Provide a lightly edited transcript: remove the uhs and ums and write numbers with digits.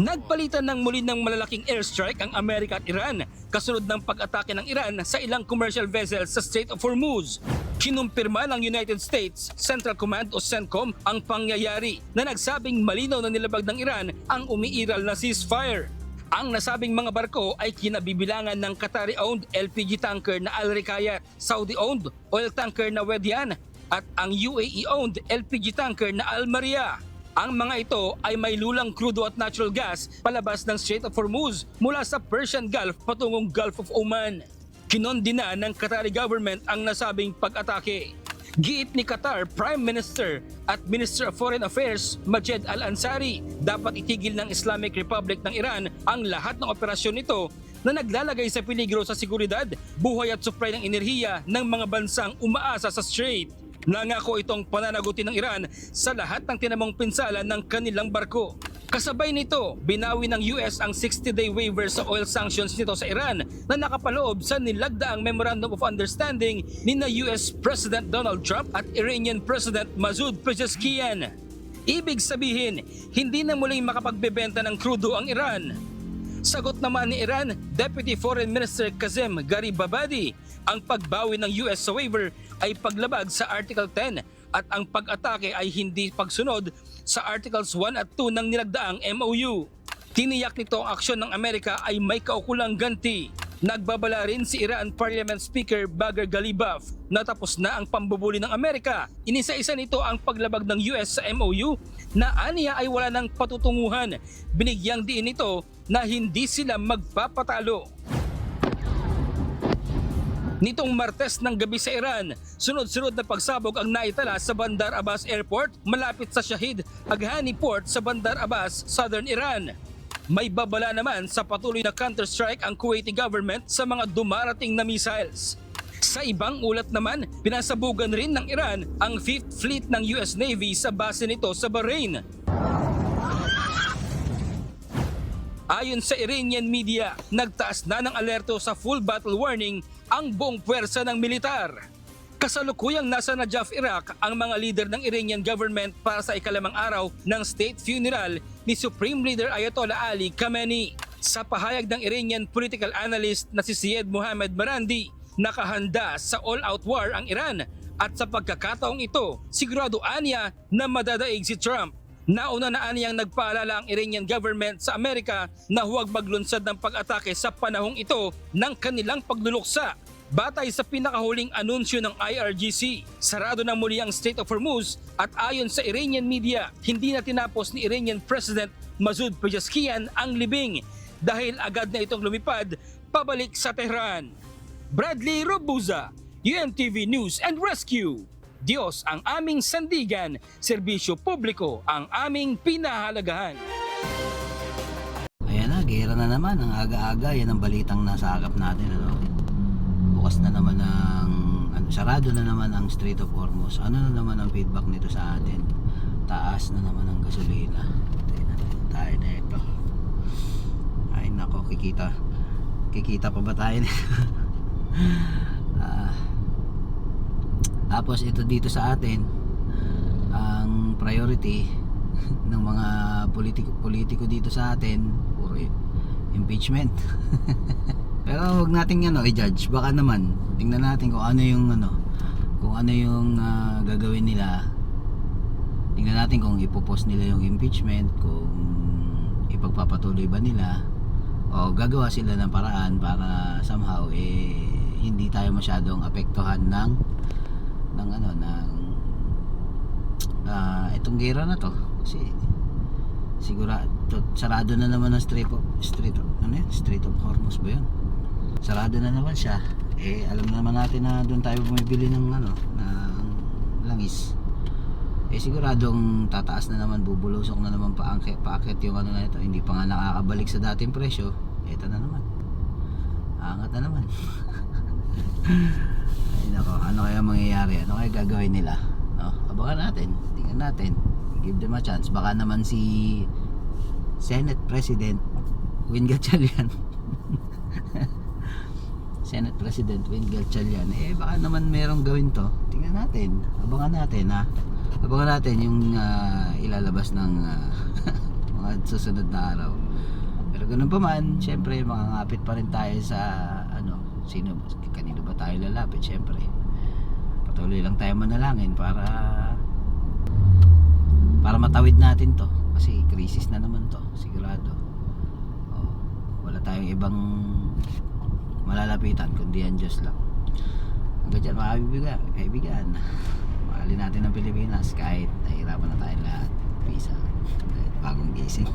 Nagpalitan ng muli ng malalaking airstrike ang Amerika at Iran kasunod ng pag-atake ng Iran sa ilang commercial vessels sa Strait of Hormuz. Kinumpirma ng United States Central Command o CENTCOM ang pangyayari na nagsabing malinaw na nilabag ng Iran ang umiiral na ceasefire. Ang nasabing mga barko ay kinabibilangan ng Qatari-owned LPG tanker na Al Rikayat, Saudi-owned oil tanker na Wedian at ang UAE-owned LPG tanker na Al Maria. Ang mga ito ay may lulang krudo at natural gas palabas ng Strait of Hormuz mula sa Persian Gulf patungong Gulf of Oman. Kinondina ng Qatari government ang nasabing pag-atake. Giit ni Qatar Prime Minister at Minister of Foreign Affairs Majed Al-Ansari, dapat itigil ng Islamic Republic ng Iran ang lahat ng operasyon nito na naglalagay sa peligro sa seguridad, buhay at supply ng enerhiya ng mga bansang umaasa sa strait. Nangako itong pananagutin ng Iran sa lahat ng tinamong pinsala ng kanilang barko. Kasabay nito, binawi ng US ang 60-day waiver sa oil sanctions nito sa Iran na nakapaloob sa nilagdaang Memorandum of Understanding ni na US President Donald Trump at Iranian President Masoud Pezeshkian. Ibig sabihin, hindi na muling makapagbebenta ng krudo ang Iran. Sagot naman ni Iran, Deputy Foreign Minister Kazem Garibabadi, ang pagbawi ng US sa waiver ay paglabag sa Article 10 at ang pag-atake ay hindi pagsunod sa Articles 1 at 2 ng nilagdaang MOU. Tiniyak nito ang aksyon ng Amerika ay may kaukulang ganti. Nagbabala rin si Iran Parliament Speaker Bagher Ghalibaf na tapos na ang pambubuli ng Amerika. Inisa-isa nito ang paglabag ng US sa MOU na aniya ay wala ng patutunguhan. Binigyang diin nito na hindi sila magpapatalo. Nitong Martes ng gabi sa Iran, sunod-sunod na pagsabog ang naitala sa Bandar Abbas Airport malapit sa Shahid Aghani Port sa Bandar Abbas, Southern Iran. May babala naman sa patuloy na counter-strike ang Kuwaiti government sa mga dumarating na missiles. Sa ibang ulat naman, pinasabugan rin ng Iran ang 5th Fleet ng US Navy sa base nito sa Bahrain. Ayon sa Iranian media, nagtaas na ng alerto sa full battle warning ang buong puwersa ng militar. Kasalukuyang nasa Najaf, Iraq ang mga leader ng Iranian government para sa ikalimang araw ng state funeral ni Supreme Leader Ayatollah Ali Khamenei. Sa pahayag ng Iranian political analyst na si Syed Mohammad Marandi, nakahanda sa all-out war ang Iran at sa pagkakataong ito, sigurado aniya na madadaig si Trump. Nauna na aniyang nagpaalala ang Iranian government sa Amerika na huwag maglunsad ng pag-atake sa panahong ito ng kanilang pagluluksa. Batay sa pinakahuling anunsyo ng IRGC, sarado na muli ang Strait of Hormuz at ayon sa Iranian media, hindi na tinapos ni Iranian President Masoud Pezeshkian ang libing dahil agad na itong lumipad pabalik sa Tehran. Bradley Robuza, UNTV News and Rescue. Diyos ang aming sandigan, serbisyo publiko ang aming pinahalagahan. Ayan na, gera na naman, ang aga-aga, yan ang balitang nasa agap natin. Ano? Bukas na naman sarado na naman ang Strait of Hormuz. Ano na naman ang feedback nito sa atin? Taas na naman ang gasolina. Tayo na ito. Ay nako, kikita pa ba tayo? Tapos ito dito sa atin, ang priority ng mga politiko dito sa atin, puro impeachment. Pero wag nating i-judge, baka naman tingnan natin kung ano yung gagawin nila. Tingnan natin kung ipopost nila yung impeachment, kung ipagpapatuloy ba nila o gagawa sila ng paraan para somehow hindi tayo masyadong apektuhan ng itong gera na to, kasi siguro sarado na naman ang Strait of Hormuz ba yun? Sarado na naman siya. Alam naman natin na doon tayo bumibili ng ng langis. Siguradong tataas na naman, bubulusok na naman paakit yung na ito. Hindi pa nga nakakabalik sa dating presyo. Ito na naman, angat na naman. Ay nako, ano kaya mangyayari? Ano kaya gagawin nila? Abangan natin, tingnan natin, give them a chance. Baka naman si Senate President Win Gatchalian Senate President Win Gatchalian, baka naman merong gawin to. Tingnan natin, abangan natin yung ilalabas ng mga susunod na araw. ganun pa man, syempre makangapit pa rin tayo sa kanino ba tayo lalapit. Syempre patuloy lang tayo manalangin para matawid natin to, kasi krisis na naman to sigurado. Wala tayong ibang malalapitan kundi ang Diyos lang. Hanggang dyan mga kaibigan, mahalin natin ang Pilipinas kahit nahihirapan na tayo lahat. Peace out. Bagong gising.